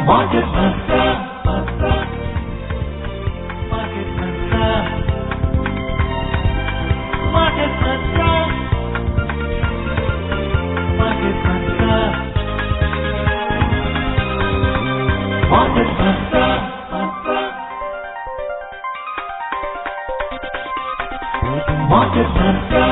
Market Mantra. Market Mantra. Market Mantra. Market Mantra. Market Mantra. Market Mantra.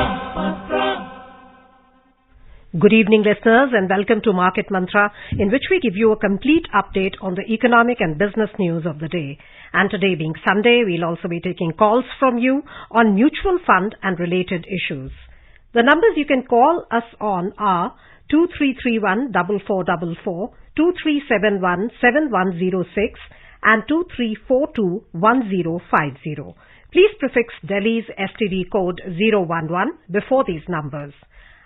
Good evening, listeners, and welcome to Market Mantra, in which we give you a complete update on the economic and business news of the day. And today being Sunday, we'll also be taking calls from you on mutual fund and related issues. The numbers you can call us on are 2331-4444, 2371-7106 and 2342-1050. Please prefix Delhi's STD code 011 before these numbers.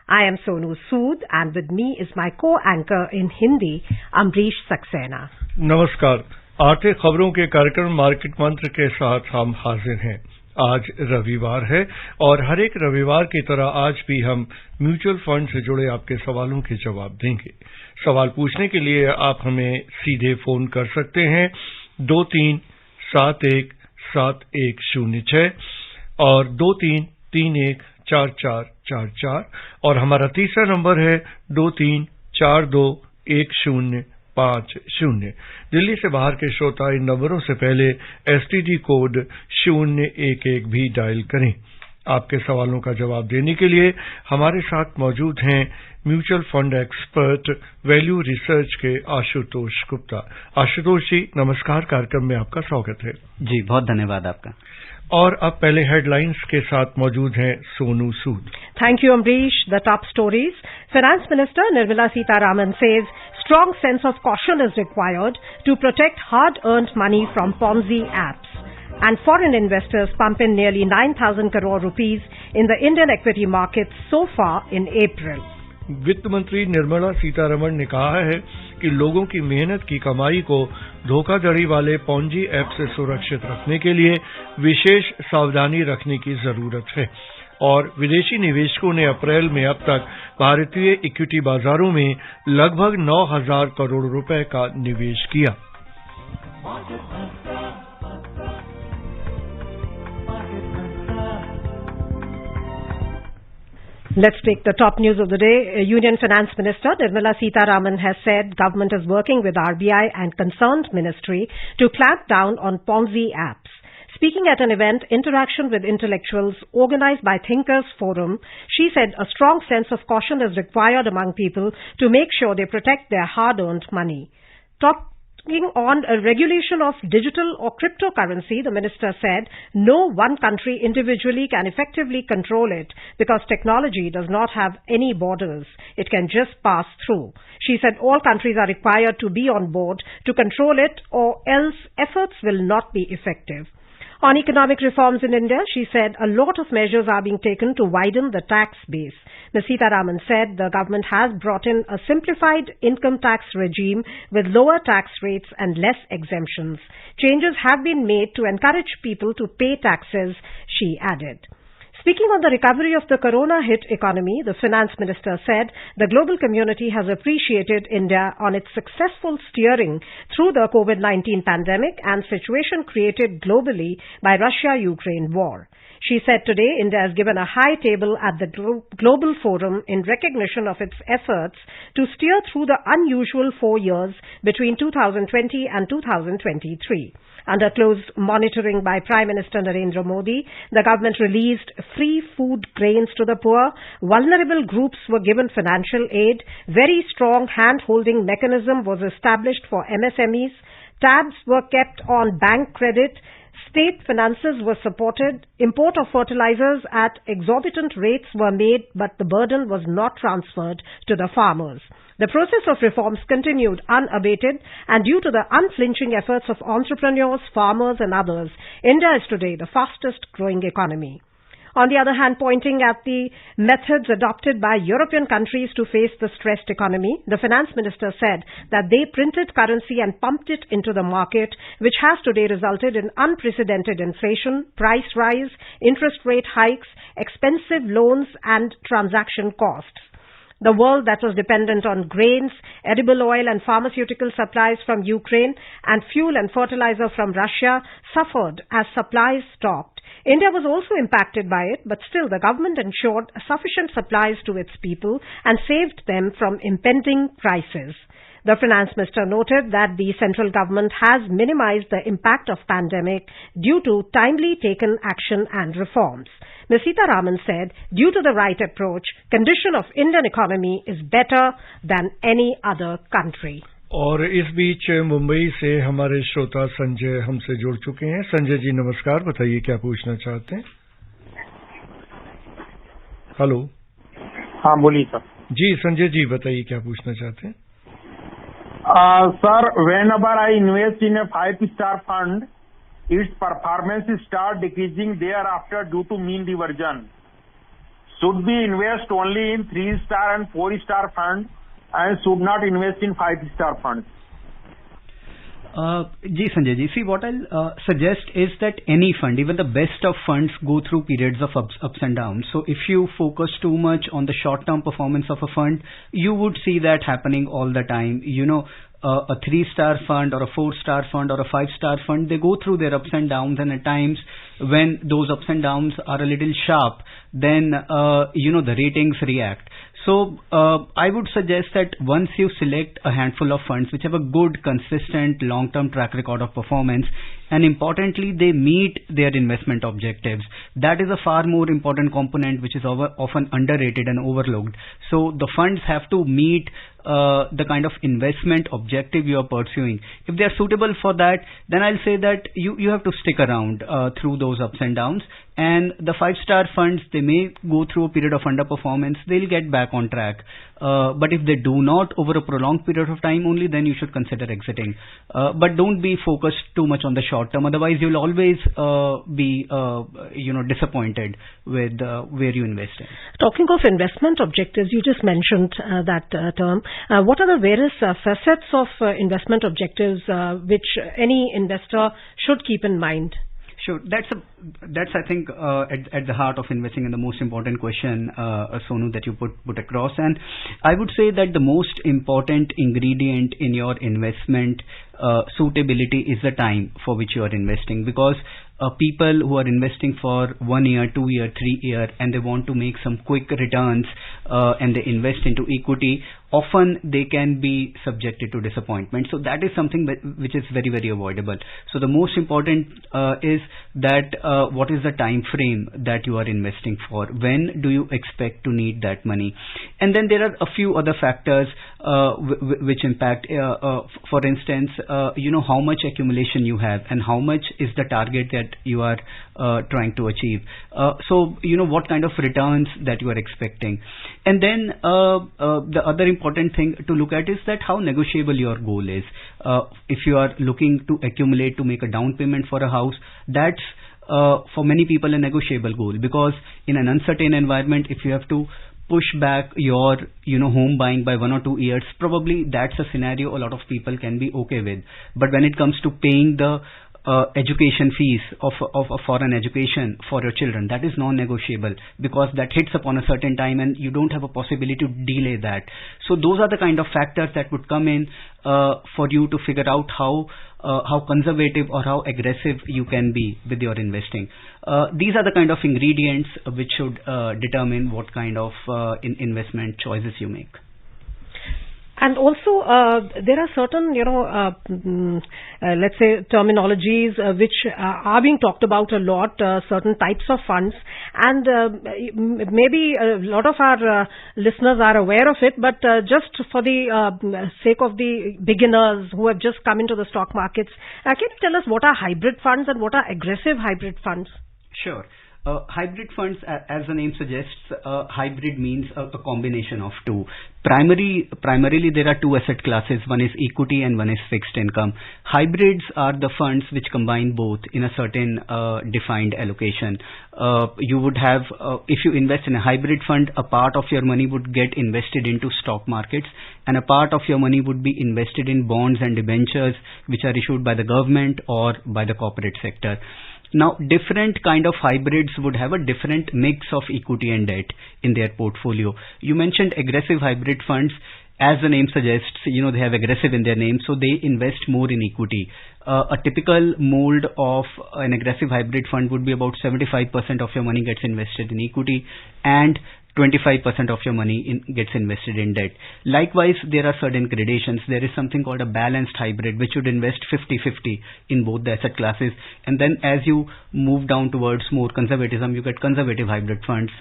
I am Sonu Sood, and with me is my co-anchor in Hindi, Amrish Saxena. नमस्कार, आते खबरों के कार्यक्रम market मंत्र के साथ हम हाजिर हैं। आज रविवार है और हर एक रविवार की तरह आज भी हम म्यूचुअल फंड से जुड़े आपके सवालों के जवाब देंगे। सवाल पूछने के लिए आप हमें सीधे फोन कर सकते हैं 23717106 और 23314444 और हमारा तीसरा नंबर है 23421050। दिल्ली से बाहर के श्रोता इन नंबरों से पहले एसटीडी कोड 011 भी डायल करें। आपके सवालों का जवाब देने के लिए हमारे साथ मौजूद हैं mutual fund expert value research के आशुतोष गुप्ता। आशुतोष जी, नमस्कार, कार्यक्रम में आपका स्वागत है। जी, बहुत धन्यवाद आपका। और अब पहले हेडलाइंस के साथ मौजूद हैं Sonu Sood. Thank you, Amrish. The top stories. Finance Minister Nirmala Sitharaman says strong sense of caution is required to protect hard-earned money from Ponzi apps. And foreign investors pump in nearly 9,000 crore rupees in the Indian equity markets so far in April. वित्त मंत्री निर्मला सीतारमण ने कहा है कि लोगों की मेहनत की कमाई को धोखाधड़ी वाले पॉन्जी ऐप से सुरक्षित रखने के लिए विशेष सावधानी रखने की जरूरत है और विदेशी निवेशकों ने अप्रैल में अब तक भारतीय इक्विटी बाजारों में लगभग 9,000 करोड़ रुपए का निवेश किया। Let's take the top news of the day. Union Finance Minister Nirmala Sitharaman has said government is working with RBI and concerned ministry to clamp down on Ponzi apps. Speaking at an event, Interaction with Intellectuals, organized by Thinkers Forum, she said a strong sense of caution is required among people to make sure they protect their hard-earned money. Talking on a regulation of digital or cryptocurrency, the minister said no one country individually can effectively control it because technology does not have any borders. It can just pass through. She said all countries are required to be on board to control it or else efforts will not be effective. On economic reforms in India, she said a lot of measures are being taken to widen the tax base. Ms. Sitharaman said the government has brought in a simplified income tax regime with lower tax rates and less exemptions. Changes have been made to encourage people to pay taxes, she added. Speaking on the recovery of the corona-hit economy, the finance minister said the global community has appreciated India on its successful steering through the COVID-19 pandemic and situation created globally by Russia-Ukraine war. She said today India has given a high table at the Global Forum in recognition of its efforts to steer through the unusual 4 years between 2020 and 2023. Under close monitoring by Prime Minister Narendra Modi, the government released free food grains to the poor, vulnerable groups were given financial aid, very strong hand-holding mechanism was established for MSMEs, tabs were kept on bank credit, state finances were supported, import of fertilizers at exorbitant rates were made, but the burden was not transferred to the farmers. The process of reforms continued unabated, and due to the unflinching efforts of entrepreneurs, farmers and others, India is today the fastest growing economy. On the other hand, pointing at the methods adopted by European countries to face the stressed economy, the finance minister said that they printed currency and pumped it into the market, which has today resulted in unprecedented inflation, price rise, interest rate hikes, expensive loans and transaction costs. The world that was dependent on grains, edible oil and pharmaceutical supplies from Ukraine and fuel and fertilizer from Russia suffered as supplies stopped. India was also impacted by it, but still the government ensured sufficient supplies to its people and saved them from impending crisis. The finance minister noted that the central government has minimized the impact of pandemic due to timely taken action and reforms. Ms. Seetharaman said, due to the right approach, condition of Indian economy is better than any other country. और इस बीच मुंबई से हमारे श्रोता संजय हमसे जुड़ चुके हैं। संजय जी नमस्कार, बताइए क्या पूछना चाहते हैं। हेलो। हाँ बोलिए सर। जी संजय जी बताइए क्या पूछना चाहते हैं। Sir, whenever I invest in a 5-star fund, its performance start decreasing thereafter due to mean reversion. Should we invest only in 3-star and 4-star funds and should not invest in 5-star funds? Sanjay ji, see what I'll suggest is that any fund, even the best of funds, go through periods of ups and downs. So if you focus too much on the short-term performance of a fund, you would see that happening all the time. You know, a 3-star fund or a 4-star fund or a 5-star fund, they go through their ups and downs, and at times when those ups and downs are a little sharp, then the ratings react. So I would suggest that once you select a handful of funds which have a good, consistent, long-term track record of performance, and importantly they meet their investment objectives, that is a far more important component which is often underrated and overlooked. So the funds have to meet the kind of investment objective you are pursuing. If they are suitable for that, then I'll say that you have to stick around through those ups and downs. And the 5-star funds, they may go through a period of underperformance, they'll get back on track. But if they do not over a prolonged period of time only, then you should consider exiting. But don't be focused too much on the short term, otherwise you'll always be disappointed with where you invest in. Talking of investment objectives, you just mentioned that term. What are the various facets of investment objectives which any investor should keep in mind? Sure. That's I think at the heart of investing, and the most important question, Sonu, that you put across. And I would say that the most important ingredient in your investment suitability is the time for which you are investing, because people who are investing for 1 year, 2 year, 3 year, and they want to make some quick returns and they invest into equity, often they can be subjected to disappointment. So that is something which is very, very avoidable. So the most important is that what is the time frame that you are investing for? When do you expect to need that money? And then there are a few other factors which impact. For instance, how much accumulation you have and how much is the target that you are trying to achieve. So what kind of returns that you are expecting. And then the other important thing to look at is that how negotiable your goal is. If you are looking to accumulate to make a down payment for a house, that's for many people a negotiable goal, because in an uncertain environment, if you have to push back your home buying by 1 or 2 years, probably that's a scenario a lot of people can be okay with. But when it comes to paying the education fees of a foreign education for your children, that is non-negotiable, because that hits upon a certain time and you don't have a possibility to delay that. So those are the kind of factors that would come in for you to figure out how conservative or how aggressive you can be with your investing. These are the kind of ingredients which should determine what kind of investment choices you make. And also, there are certain, let's say, terminologies which are being talked about a lot, certain types of funds, and maybe a lot of our listeners are aware of it, but just for the sake of the beginners who have just come into the stock markets, can you tell us what are hybrid funds and what are aggressive hybrid funds? Sure. Hybrid funds, as the name suggests, hybrid means a combination of two. Primarily there are two asset classes, one is equity and one is fixed income. Hybrids are the funds which combine both in a certain defined allocation. You would have, if you invest in a hybrid fund, a part of your money would get invested into stock markets and a part of your money would be invested in bonds and debentures which are issued by the government or by the corporate sector. Now, different kind of hybrids would have a different mix of equity and debt in their portfolio. You mentioned aggressive hybrid funds. As the name suggests, they have aggressive in their name, so they invest more in equity. A typical mold of an aggressive hybrid fund would be about 75% of your money gets invested in equity and 25% of your money gets invested in debt. Likewise, there are certain gradations. There is something called a balanced hybrid, which would invest 50-50 in both the asset classes. And then as you move down towards more conservatism, you get conservative hybrid funds,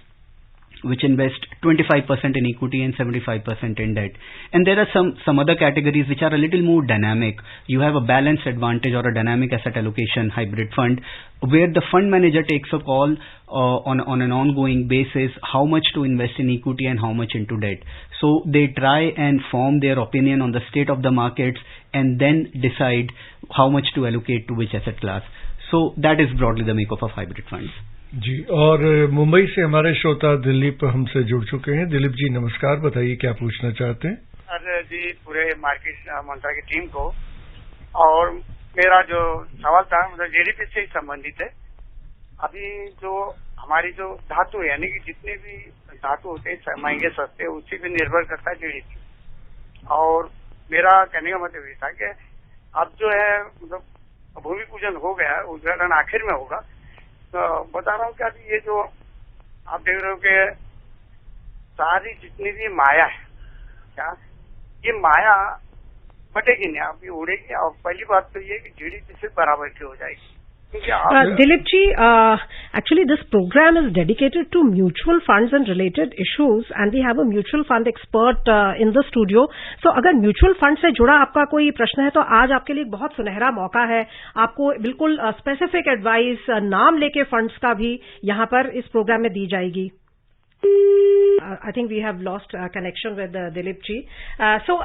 which invest 25% in equity and 75% in debt. And there are some other categories which are a little more dynamic. You have a balanced advantage or a dynamic asset allocation hybrid fund, where the fund manager takes a call on an ongoing basis how much to invest in equity and how much into debt. So they try and form their opinion on the state of the markets and then decide how much to allocate to which asset class. So that is broadly the makeup of hybrid funds. जी, और मुंबई से हमारे श्रोता दिलीप हमसे जुड़ चुके हैं। दिलीप जी नमस्कार, बताइए क्या पूछना चाहते हैं। अरे जी, पूरे मार्केट मंत्रा की टीम को, और मेरा जो सवाल था मतलब जीडीपी से ही संबंधित है। अभी जो हमारी जो धातु है, यानी कि जितने भी धातु होते हैं महंगे सस्ते, उसी पे निर्भर करता है जीडीपी। और मेरा कहने का मतलब ये था कि अब जो है मतलब भूमि पूजन हो गया, उद्घाटन आखिर में होगा, तो बता रहा हूँ कि अभी ये जो आप देख रहे हो कि सारी जितनी भी माया है, क्या ये माया बटेगी नहीं, आप ये उड़ेगी। और पहली बात तो ये कि जीडीपी से बराबर की हो जाएगी। Dilip ji, actually this program is dedicated to mutual funds and related issues, and we have a mutual fund expert in the studio. So अगर mutual fund से जुड़ा आपका कोई प्रश्न है तो आज आपके लिए बहुत सुनहरा मौका है। आपको बिल्कुल स्पेसिफिक एडवाइस नाम लेके फंड्स का भी यहाँ पर इस प्रोग्राम में दी जाएगी। I think we have lost connection with Dilip ji. So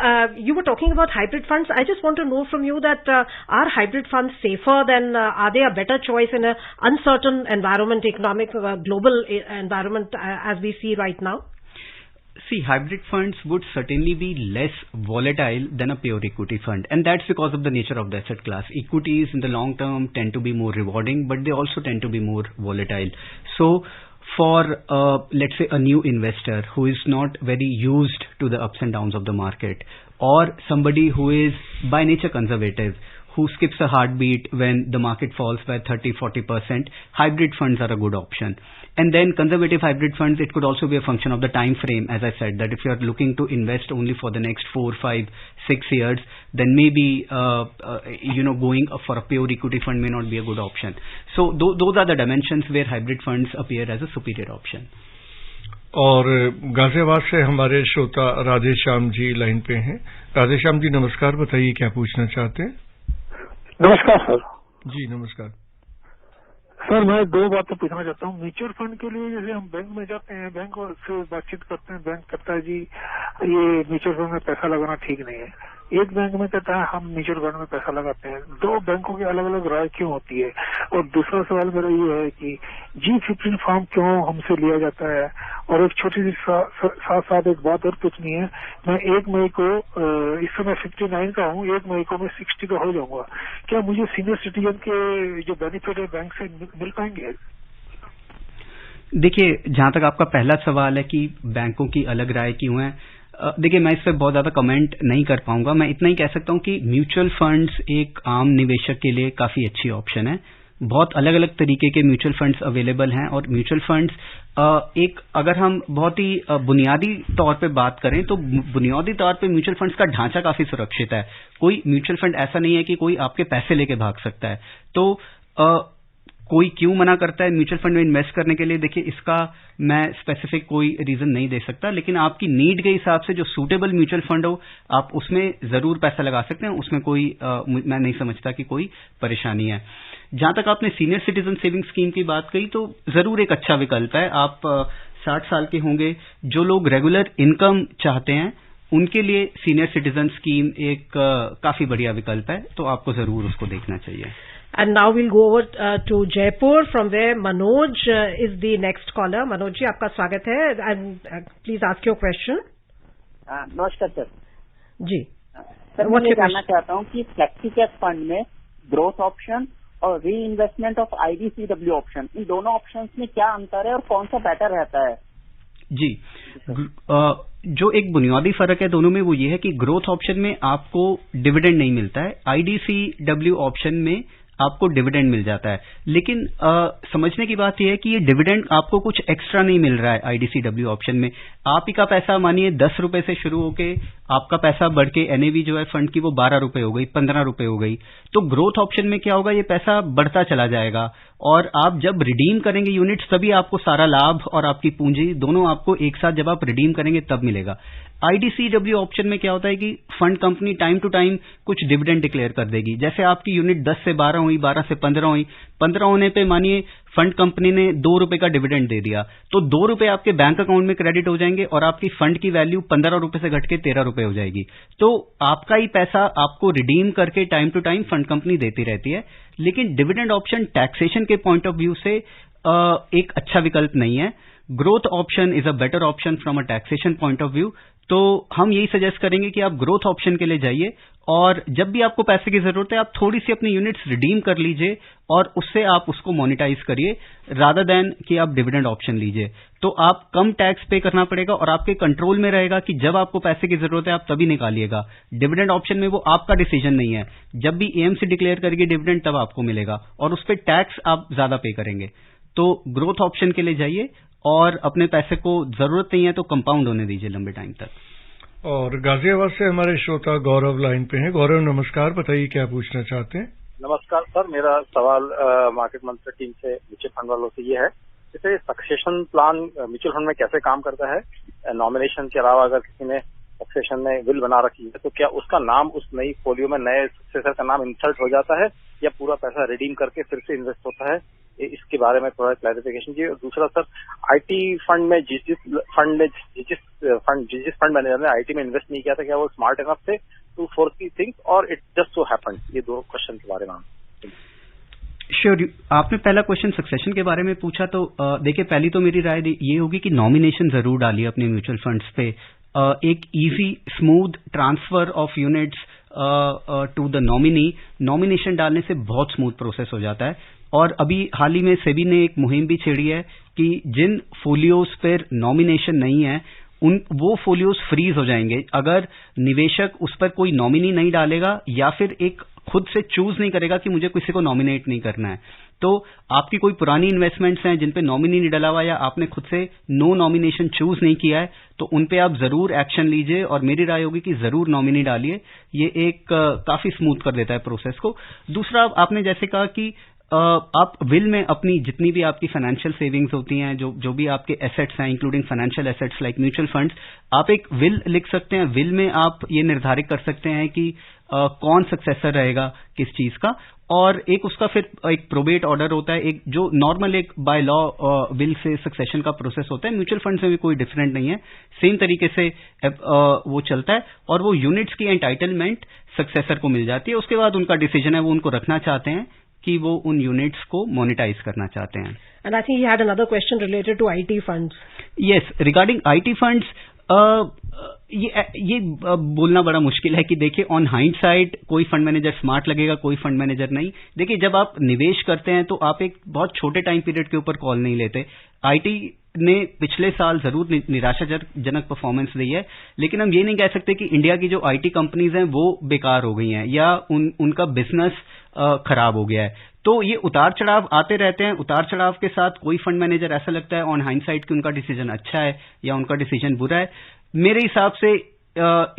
you were talking about hybrid funds. I just want to know from you that are hybrid funds safer than, are they a better choice in an uncertain environment, economic, global environment as we see right now? See, hybrid funds would certainly be less volatile than a pure equity fund, and that's because of the nature of the asset class. Equities in the long term tend to be more rewarding, but they also tend to be more volatile. So for let's say a new investor who is not very used to the ups and downs of the market, or somebody who is by nature conservative, who skips a heartbeat when the market falls by 30-40%, hybrid funds are a good option. And then conservative hybrid funds, it could also be a function of the time frame. As I said, that if you are looking to invest only for the next 4, 5, 6 years, then maybe going for a pure equity fund may not be a good option. So those are the dimensions where hybrid funds appear as a superior option. और गाजियाबाद से हमारे श्रोता राधेश्याम जी line पे हैं। राधेश्याम जी नमस्कार, बताइए क्या पूछना चाहते हैं। नमस्कार सर। जी नमस्कार सर, मैं दो बातें पूछना चाहता हूँ। म्यूचुअल फंड के लिए जैसे हम बैंक में जाते हैं, बैंक से बातचीत करते हैं, बैंक कहता है जी ये म्यूचुअल फंड में पैसा लगाना ठीक नहीं है। एक बैंक में कहता है हम म्यूचुअल फंड में पैसा लगाते हैं। दो बैंकों की अलग अलग राय क्यों होती है? और दूसरा सवाल मेरा ये है कि G15 फॉर्म क्यों हमसे लिया जाता है? और एक छोटी सी साथ एक बात और पूछनी है। मैं 1 मई को, इस समय 59 का हूँ, 1 मई को मैं 60 का हो जाऊंगा। क्या मुझे सीनियर सिटीजन के जो बेनिफिट है बैंक से मिल पाएंगे? देखिए, जहां तक आपका पहला सवाल है कि बैंकों की अलग राय क्यों है, देखिए मैं इस पर बहुत ज्यादा कमेंट नहीं कर पाऊंगा। मैं इतना ही कह सकता हूं कि म्यूचुअल फंड्स एक आम निवेशक के लिए काफी अच्छी ऑप्शन है। बहुत अलग अलग तरीके के म्यूचुअल फंड्स अवेलेबल हैं, और म्यूचुअल फंड्स एक अगर हम बहुत ही बुनियादी तौर पे बात करें तो बुनियादी तौर पे म्यूचुअल फंड्स का ढांचा काफी सुरक्षित है। कोई म्यूचुअल फंड ऐसा नहीं है कि कोई आपके पैसे लेके भाग सकता है। तो कोई क्यों मना करता है म्यूचुअल फंड में इन्वेस्ट करने के लिए? देखिए, इसका मैं स्पेसिफिक कोई रीजन नहीं दे सकता, लेकिन आपकी नीड के हिसाब से जो सूटेबल म्यूचुअल फंड हो आप उसमें जरूर पैसा लगा सकते हैं। उसमें कोई मैं नहीं समझता कि कोई परेशानी है। जहां तक आपने सीनियर सिटीजन सेविंग स्कीम की बात कही, तो जरूर एक अच्छा विकल्प है। आप 60 साल के होंगे, जो लोग रेगुलर इनकम चाहते हैं उनके लिए सीनियर सिटीजन स्कीम एक काफी बढ़िया विकल्प है, तो आपको जरूर उसको देखना चाहिए। And now we'll go over to Jaipur, from where Manoj is the next caller. Manoj ji, आपका स्वागत है, and please ask your question. नमस्कार सर। जी सर, मैं जानना चाहता हूँ कि फ्लेक्सी कैप फंड में ग्रोथ ऑप्शन और री इन्वेस्टमेंट ऑफ IDCW ऑप्शन, इन दोनों ऑप्शंस में क्या अंतर है और कौन सा बेटर रहता है? जी, जो एक बुनियादी फर्क है दोनों में वो ये है कि ग्रोथ ऑप्शन में आपको डिविडेंड नहीं मिलता है, IDCW ऑप्शन में आपको डिविडेंड मिल जाता है। लेकिन समझने की बात यह है कि ये डिविडेंड आपको कुछ एक्स्ट्रा नहीं मिल रहा है IDCW ऑप्शन में। आप ही का पैसा मानिए 10 रुपए से शुरू होके आपका पैसा बढ़ के NAV जो है फंड की वो 12 रुपए हो गई, 15 रुपए हो गई। तो ग्रोथ ऑप्शन में क्या होगा, ये पैसा बढ़ता चला जाएगा और आप जब रिडीम करेंगे यूनिट्स तभी आपको सारा लाभ और आपकी पूंजी दोनों आपको एक साथ जब आप रिडीम करेंगे तब मिलेगा। IDCW ऑप्शन में क्या होता है कि fund company time to time कुछ डिविडेंड डिक्लेयर कर देगी। जैसे आपकी यूनिट 10 से 12 हुई, 12 से 15 हुई, 15 होने पे मानिए फंड कंपनी ने 2 रुपए का डिविडेंड दे दिया, तो 2 रुपए आपके बैंक अकाउंट में क्रेडिट हो जाएंगे और आपकी फंड की वैल्यू 15 रुपए से घट के 13 रुपए हो जाएगी। तो आपका ही पैसा आपको रिडीम करके time to time fund company देती रहती है। लेकिन डिविडेंड ऑप्शन टैक्सेशन के पॉइंट ऑफ व्यू से एक अच्छा विकल्प नहीं है। Growth option is a better option from a taxation point of view. तो हम यही सजेस्ट करेंगे कि आप ग्रोथ ऑप्शन के लिए जाइए और जब भी आपको पैसे की जरूरत है आप थोड़ी सी अपनी यूनिट्स रिडीम कर लीजिए और उससे आप उसको मोनेटाइज करिए रादर देन कि आप डिविडेंड ऑप्शन लीजिए। तो आप कम टैक्स पे करना पड़ेगा और आपके कंट्रोल में रहेगा कि जब आपको पैसे की जरूरत है आप तभी निकालिएगा। डिविडेंड ऑप्शन में वो आपका डिसीजन नहीं है, जब भी AMC डिक्लेयर करेगी डिविडेंड तब आपको मिलेगा और उस पर टैक्स आप ज्यादा पे करेंगे। तो ग्रोथ ऑप्शन के लिए जाइए और अपने पैसे को जरूरत नहीं है तो कंपाउंड होने दीजिए लंबे टाइम तक। और गाजियाबाद से हमारे श्रोता गौरव लाइन पे हैं। गौरव नमस्कार, बताइए क्या पूछना चाहते हैं? नमस्कार सर, मेरा सवाल मार्केट मंत्र टीम से म्यूचुअल फंड वालों से ये है, जैसे सक्सेशन प्लान म्यूचुअल फंड में कैसे काम करता है? नॉमिनेशन के अलावा अगर किसी ने सक्सेशन में विल बना रखी है तो क्या उसका नाम उस नई फोलियो में नए सक्सेसर का नाम इंसर्ट हो जाता है या पूरा पैसा रिडीम करके फिर से इन्वेस्ट होता है? इसके बारे में थोड़ा क्लैरिफिकेशन चाहिए। और दूसरा सर, IT फंड में जिस फंड मैनेजर ने IT में इन्वेस्ट नहीं किया था, क्या वो स्मार्ट इनफ थे टू फोरसी थिंग्स और इट जस्ट सो हैपेंड? ये दो क्वेश्चन के बारे में। श्योर, आपने पहला क्वेश्चन सक्सेशन के बारे में पूछा तो देखिए पहली तो मेरी राय ये होगी कि नॉमिनेशन जरूर डालिए अपने म्यूचुअल फंड्स पे। एक easy smooth transfer of units to the nominee, nomination डालने से बहुत स्मूथ प्रोसेस हो जाता है। और अभी हाल ही में सेबी ने एक मुहिम भी छेड़ी है कि जिन फोलियोज पर नॉमिनेशन नहीं है वो फोलियोज फ्रीज हो जाएंगे अगर निवेशक उस पर कोई नॉमिनी नहीं डालेगा या फिर एक खुद से चूज नहीं करेगा कि मुझे किसी को नॉमिनेट नहीं करना है। तो आपकी कोई पुरानी इन्वेस्टमेंट्स हैं जिन पे नॉमिनी नहीं डला हुआ या आपने खुद से नो नॉमिनेशन चूज नहीं किया है तो उन पे आप जरूर एक्शन लीजिए और मेरी राय होगी कि जरूर नॉमिनी डालिए। ये एक काफी स्मूथ कर देता है प्रोसेस को। दूसरा, आपने जैसे कहा कि आप विल में अपनी जितनी भी आपकी फाइनेंशियल सेविंग्स होती हैं, जो भी आपके एसेट्स हैं including financial assets like mutual funds, आप एक विल लिख सकते हैं। विल में आप ये निर्धारित कर सकते हैं कि कौन सक्सेसर रहेगा किस चीज का, और एक उसका फिर एक प्रोबेट ऑर्डर होता है, एक जो नॉर्मल एक by law will say succession का प्रोसेस होता है। म्यूचुअल फंड्स में भी कोई डिफरेंट नहीं है, सेम तरीके से वो चलता है और वो यूनिट्स की एंटाइटलमेंट सक्सेसर को मिल जाती है। उसके बाद उनका डिसीजन है, वो उनको रखना चाहते हैं कि वो उन यूनिट्स को मोनेटाइज करना चाहते हैं। And I think he had another question related to IT funds. Yes, regarding IT funds, ये बोलना बड़ा मुश्किल है कि देखिए ऑन हाइंडसाइड कोई फंड मैनेजर स्मार्ट लगेगा, कोई फंड मैनेजर नहीं। देखिए जब आप निवेश करते हैं तो आप एक बहुत छोटे टाइम पीरियड के ऊपर कॉल नहीं लेते। IT ने पिछले साल जरूर निराशाजनक परफॉर्मेंस दी है, लेकिन हम ये नहीं कह सकते कि इंडिया की जो IT कंपनीज हैं वो बेकार हो गई हैं या उनका बिजनेस खराब हो गया है। तो ये उतार चढ़ाव आते रहते हैं। उतार चढ़ाव के साथ कोई फंड मैनेजर ऐसा लगता है ऑन हाइंडसाइड कि उनका डिसीजन अच्छा है या उनका डिसीजन बुरा है। मेरे हिसाब से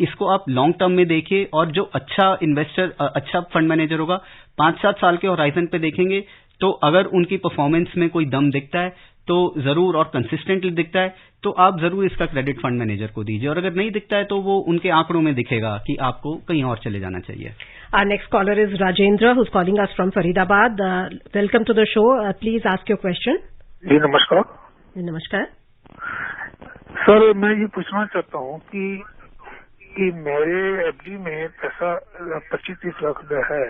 इसको आप लॉन्ग टर्म में देखिए और जो अच्छा इन्वेस्टर, अच्छा फंड मैनेजर होगा 5-7 साल के होराइजन पे देखेंगे तो अगर उनकी परफॉर्मेंस में कोई दम दिखता है तो जरूर और कंसिस्टेंटली दिखता है तो आप जरूर इसका क्रेडिट फंड मैनेजर को दीजिए, और अगर नहीं दिखता है तो वो उनके आंकड़ों में दिखेगा कि आपको कहीं और चले जाना चाहिए। Our next caller is Rajendra, who's calling us from Faridabad. Welcome to the show. Please ask your question. जी नमस्कार। नमस्कार सर, मैं ये पूछना चाहता हूँ कि मेरे FD में पैसा 25-30 लाख है,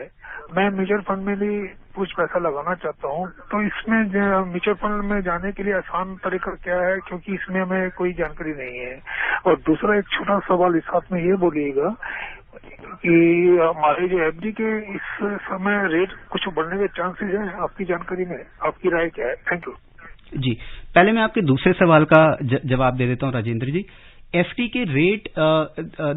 मैं म्यूचुअल फंड में भी कुछ पैसा लगाना चाहता हूँ, तो इसमें म्यूचुअल फंड में जाने के लिए आसान तरीका क्या है, क्योंकि इसमें हमें कोई जानकारी नहीं है। और दूसरा एक छोटा सवाल इस साथ में ये बोलिएगा कि हमारे जो एफडी के इस समय रेट कुछ बढ़ने के चांसेस हैं, आपकी जानकारी में आपकी राय क्या है? थैंक यू जी। पहले मैं आपके दूसरे सवाल का जवाब दे देता हूं राजेंद्र जी। एफडी के रेट,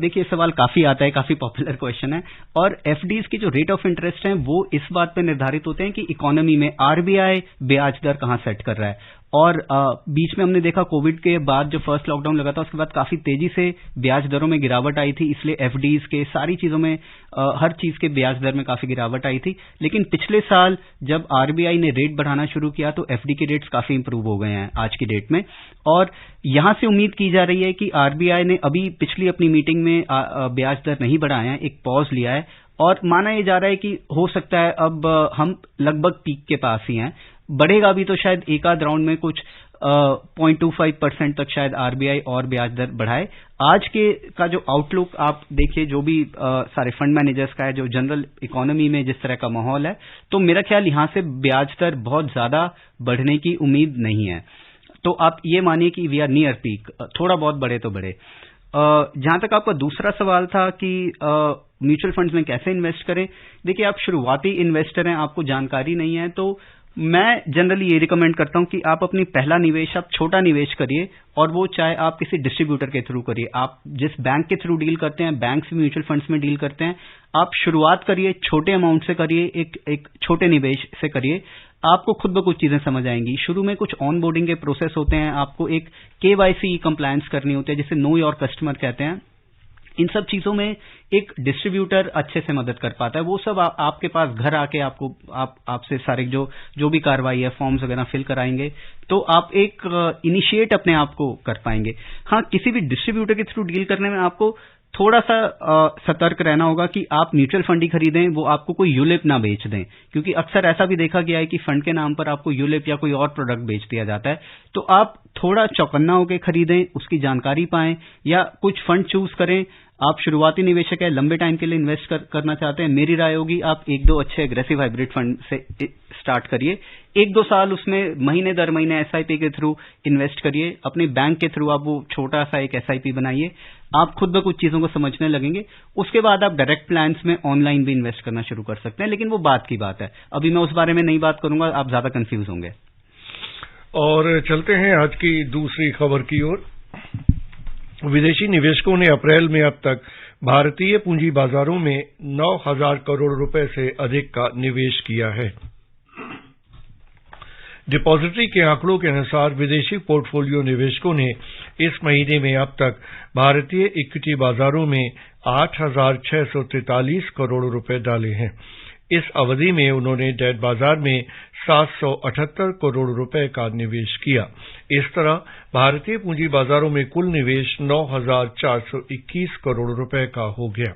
देखिए सवाल काफी आता है, काफी पॉपुलर क्वेश्चन है, और एफडीज के जो रेट ऑफ इंटरेस्ट हैं वो इस बात पे निर्धारित होते हैं कि इकोनॉमी में आरबीआई ब्याज दर कहां सेट कर रहा है। और बीच में हमने देखा कोविड के बाद जो फर्स्ट लॉकडाउन लगा था उसके बाद काफी तेजी से ब्याज दरों में गिरावट आई थी, इसलिए एफडीज के सारी चीजों में हर चीज के ब्याज दर में काफी गिरावट आई थी। लेकिन पिछले साल जब आरबीआई ने रेट बढ़ाना शुरू किया तो एफडी के रेट्स काफी इंप्रूव हो गए हैं आज की डेट में, और यहां से उम्मीद की जा रही है कि आरबीआई ने अभी पिछली अपनी मीटिंग में ब्याज दर नहीं बढ़ाए हैं, एक पॉज लिया है, और माना यह जा रहा है कि हो सकता है अब हम लगभग पीक के पास ही हैं। बढ़ेगा भी तो शायद एक आध राउंड में कुछ 0.25% तक शायद आरबीआई और ब्याज दर बढ़ाए। आज के का जो आउटलुक आप देखिए, जो भी सारे फंड मैनेजर्स का है, जो जनरल इकोनॉमी में जिस तरह का माहौल है, तो मेरा ख्याल यहां से ब्याज दर बहुत ज्यादा बढ़ने की उम्मीद नहीं है। तो आप ये मानिए कि वी आर नियर पीक, थोड़ा बहुत बढ़े तो बढ़े। जहां तक आपका दूसरा सवाल था कि म्यूचुअल फंड्स में कैसे इन्वेस्ट करें, देखिए आप शुरुआती इन्वेस्टर हैं, आपको जानकारी नहीं है, तो मैं जनरली ये रिकमेंड करता हूं कि आप अपनी पहला निवेश आप छोटा निवेश करिए, और वो चाहे आप किसी डिस्ट्रीब्यूटर के थ्रू करिए, आप जिस बैंक के थ्रू डील करते हैं, बैंक से म्यूचुअल फंड्स में डील करते हैं, आप शुरुआत करिए छोटे अमाउंट से करिए, एक छोटे निवेश से करिए, आपको खुद ब खुद चीजें समझ आएंगी। शुरू में कुछ ऑन बोर्डिंग के प्रोसेस होते हैं, आपको एक केवाईसी कंप्लायंस करनी होती है, जिसे नो योर कस्टमर कहते हैं। इन सब चीजों में एक डिस्ट्रीब्यूटर अच्छे से मदद कर पाता है। वो सब आपके पास घर आके आपसे सारे जो भी कार्रवाई है, फॉर्म्स वगैरह फिल कराएंगे, तो आप एक इनिशिएट अपने आप को कर पाएंगे। हाँ, किसी भी डिस्ट्रीब्यूटर के थ्रू डील करने में आपको थोड़ा सा सतर्क रहना होगा कि आप म्यूचुअल फंड ही खरीदें, वो आपको कोई यूलिप ना बेच दें, क्योंकि अक्सर ऐसा भी देखा गया है कि फंड के नाम पर आपको यूलिप या कोई और प्रोडक्ट बेच दिया जाता है। तो आप थोड़ा चौकन्ना होकर खरीदें, उसकी जानकारी पाएं, या कुछ फंड चूज करें। आप शुरुआती निवेशक है, लंबे टाइम के लिए इन्वेस्ट करना चाहते हैं, मेरी राय होगी आप 1-2 अच्छे एग्रेसिव हाइब्रिड फंड से स्टार्ट करिए। 1-2 साल उसमें महीने दर महीने एसआईपी के थ्रू इन्वेस्ट करिए, अपने बैंक के थ्रू आप वो छोटा सा एक एसआईपी बनाइए, आप खुद ब कुछ चीजों को समझने लगेंगे। उसके बाद आप डायरेक्ट प्लान्स में ऑनलाइन भी इन्वेस्ट करना शुरू कर सकते हैं, लेकिन वो बात की बात है, अभी मैं उस बारे में नहीं बात करूंगा, आप ज्यादा कंफ्यूज होंगे। और चलते हैं आज की दूसरी खबर की ओर। विदेशी निवेशकों ने अप्रैल में अब तक भारतीय पूंजी बाजारों में 9,000 करोड़ रुपए से अधिक का निवेश किया है। डिपॉजिटरी के आंकड़ों के अनुसार विदेशी पोर्टफोलियो निवेशकों ने इस महीने में अब तक भारतीय इक्विटी बाजारों में 8,643 करोड़ रुपए डाले हैं। इस अवधि में उन्होंने डेट बाजार में 778 करोड़ रुपए का निवेश किया। इस तरह भारतीय पूंजी बाजारों में कुल निवेश 9,421 करोड़ रुपए का हो गया।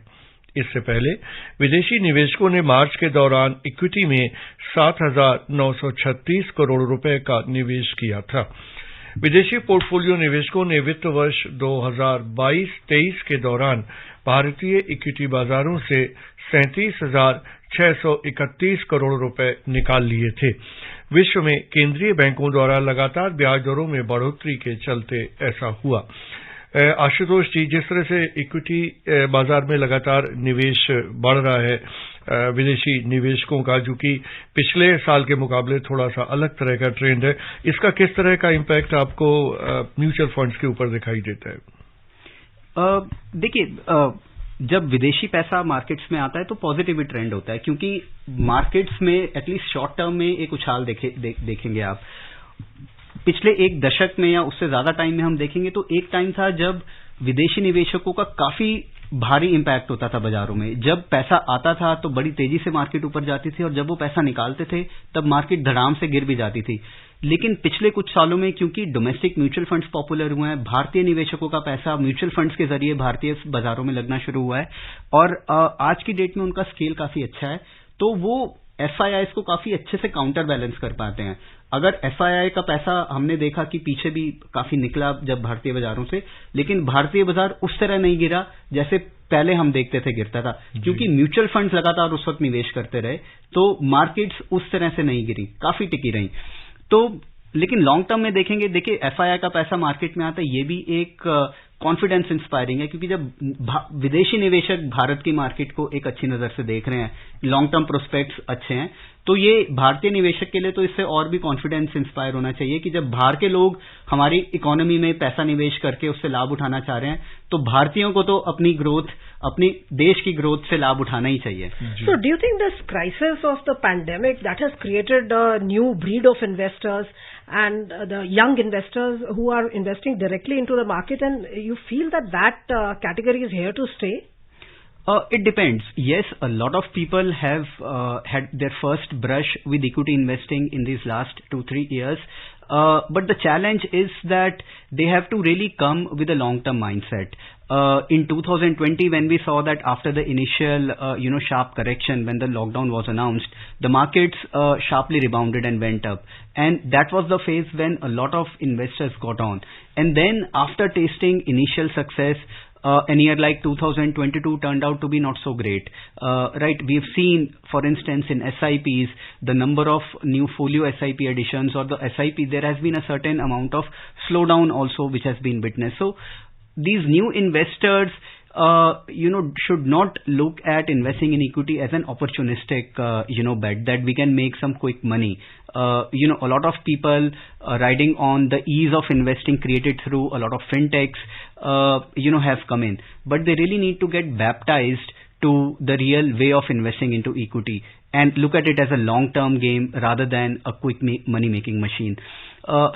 इससे पहले विदेशी निवेशकों ने मार्च के दौरान इक्विटी में 7,936 करोड़ रुपए का निवेश किया था। विदेशी पोर्टफोलियो निवेशकों ने वित्त वर्ष 2022-23 के दौरान भारतीय इक्विटी बाजारों से 37,631 करोड़ रुपए निकाल लिए थे। विश्व में केंद्रीय बैंकों द्वारा लगातार ब्याज दरों में बढ़ोतरी के चलते ऐसा हुआ। आशुतोष जी, जिस तरह से इक्विटी बाजार में लगातार निवेश बढ़ रहा है विदेशी निवेशकों का, जो कि पिछले साल के मुकाबले थोड़ा सा अलग तरह का ट्रेंड है, इसका किस तरह का इम्पैक्ट आपको म्यूचुअल फंड्स के ऊपर दिखाई देता है? देखिए, जब विदेशी पैसा मार्केट्स में आता है तो पॉजिटिव ट्रेंड होता है, क्योंकि मार्केट्स में एटलीस्ट शॉर्ट टर्म में एक उछाल देखेंगे आप। पिछले एक दशक में या उससे ज्यादा टाइम में हम देखेंगे तो एक टाइम था जब विदेशी निवेशकों का काफी भारी इंपैक्ट होता था बाजारों में। जब पैसा आता था तो बड़ी तेजी से मार्केट ऊपर जाती थी, और जब वो पैसा निकालते थे तब मार्केट धड़ाम से गिर भी जाती थी। लेकिन पिछले कुछ सालों में क्योंकि डोमेस्टिक म्यूचुअल फंड्स पॉपुलर हुए हैं, भारतीय निवेशकों का पैसा म्यूचुअल फंड्स के जरिए भारतीय बाजारों में लगना शुरू हुआ है, और आज की डेट में उनका स्केल काफी अच्छा है, तो वो एफआईआईस को काफी अच्छे से काउंटर बैलेंस कर पाते हैं। अगर एफआईआई का पैसा हमने देखा कि पीछे भी काफी निकला जब भारतीय बाजारों से, लेकिन भारतीय बाजार उस तरह नहीं गिरा जैसे पहले हम देखते थे गिरता था, क्योंकि म्यूचुअल फंड्स लगातार उस वक्त निवेश करते रहे, तो मार्केट्स उस तरह से नहीं गिरी, काफी टिकी रही। तो लेकिन लॉन्ग टर्म में देखेंगे, देखिए एफआईआई का पैसा मार्केट में आता है, ये भी एक कॉन्फिडेंस इंस्पायरिंग है, क्योंकि जब विदेशी निवेशक भारत की मार्केट को एक अच्छी नजर से देख रहे हैं, लॉन्ग टर्म प्रोस्पेक्ट्स अच्छे हैं, तो ये भारतीय निवेशक के लिए तो इससे और भी कॉन्फिडेंस इंस्पायर होना चाहिए कि जब बाहर के लोग हमारी इकोनॉमी में पैसा निवेश करके उससे लाभ उठाना चाह रहे हैं, तो भारतीयों को तो अपनी ग्रोथ, अपनी देश की ग्रोथ से लाभ उठाना ही चाहिए. So do you think this crisis of the pandemic that has created a new breed of investors and the young investors who are investing directly into the market, and you feel that category is here to stay? It depends. Yes, a lot of people have had their first brush with equity investing in these last 2-3 years. But the challenge is that they have to really come with a long-term mindset. In 2020, when we saw that after the initial, sharp correction, when the lockdown was announced, the markets sharply rebounded and went up. And that was the phase when a lot of investors got on. And then after tasting initial success, a year like 2022 turned out to be not so great. Right, we've seen, for instance, in SIPs, the number of new folio SIP additions or the SIP, there has been a certain amount of slowdown also which has been witnessed. So these new investors, should not look at investing in equity as an opportunistic, bet that we can make some quick money. A lot of people riding on the ease of investing created through a lot of fintechs, have come in. But they really need to get baptized to the real way of investing into equity and look at it as a long-term game rather than a quick money-making machine.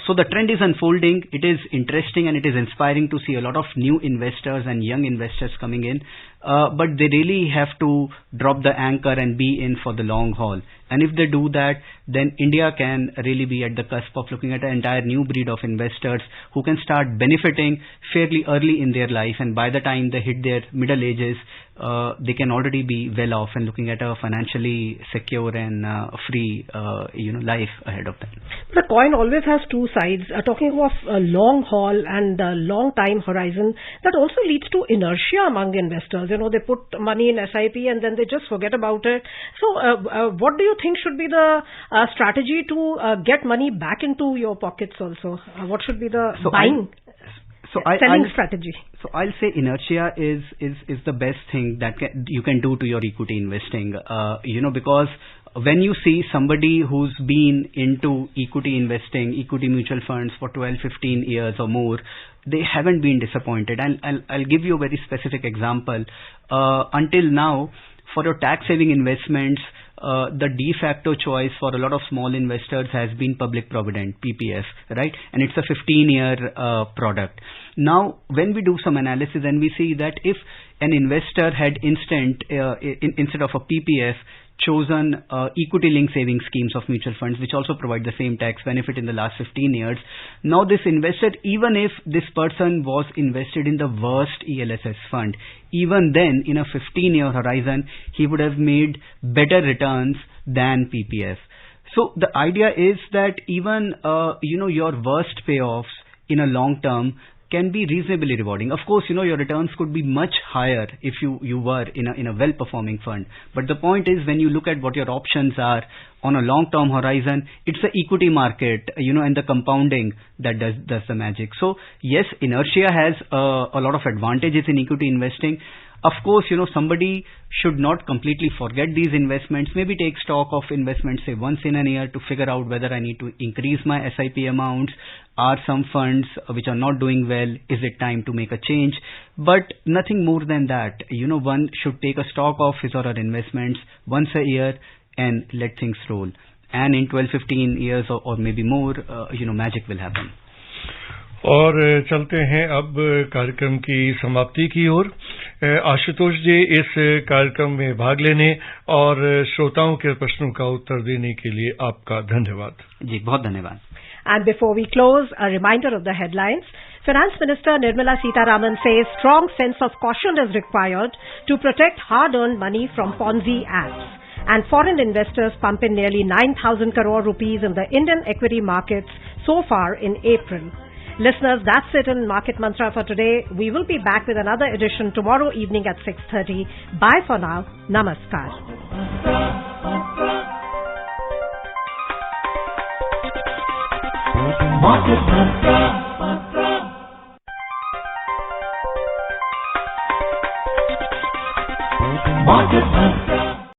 So the trend is unfolding. It is interesting and it is inspiring to see a lot of new investors and young investors coming in. But they really have to drop the anchor and be in for the long haul. And if they do that, then India can really be at the cusp of looking at an entire new breed of investors who can start benefiting fairly early in their life. And by the time they hit their middle ages, they can already be well off and looking at a financially secure and free, life ahead of them. The coin always has two sides. Talking of a long haul and a long time horizon, that also leads to inertia among investors. They put money in SIP and then they just forget about it. So what do you think should be the strategy to get money back into your pockets also? What should be the selling strategy? So I'll say inertia is the best thing that you can do to your equity investing, because when you see somebody who's been into equity investing, equity mutual funds for 12, 15 years or more, they haven't been disappointed. And I'll give you a very specific example. Until now, for your tax-saving investments, the de facto choice for a lot of small investors has been Public Provident, PPF, right? And it's a 15-year product. Now, when we do some analysis and we see that if an investor had instead of a PPF, chosen equity-linked saving schemes of mutual funds, which also provide the same tax benefit in the last 15 years. Now this investor, even if this person was invested in the worst ELSS fund, even then in a 15-year horizon, he would have made better returns than PPF. So the idea is that even, your worst payoffs in a long term can be reasonably rewarding. Of course, your returns could be much higher if you were in a well-performing fund. But the point is, when you look at what your options are on a long-term horizon, it's the equity market, and the compounding that does the magic. So yes, inertia has a lot of advantages in equity investing. Of course, somebody should not completely forget these investments. Maybe take stock of investments, say once in a year, to figure out whether I need to increase my SIP amounts. Are some funds which are not doing well? Is it time to make a change? But nothing more than that. One should take a stock of his or her investments once a year and let things roll. And in 12, 15 years or maybe more, magic will happen. और चलते हैं अब कार्यक्रम की समाप्ति की ओर। आशुतोष जी, इस कार्यक्रम में भाग लेने और श्रोताओं के प्रश्नों का उत्तर देने के लिए आपका धन्यवाद। जी, बहुत धन्यवाद। And before we close, a reminder of the headlines. Finance Minister Nirmala Sitharaman says strong sense of caution is required to protect hard-earned money from Ponzi apps. And foreign investors pump in nearly 9,000 crore rupees in the Indian equity markets so far in April. Listeners, that's it in Market Mantra for today. We will be back with another edition tomorrow evening at 6:30. Bye for now. Namaskar. Market Mantra.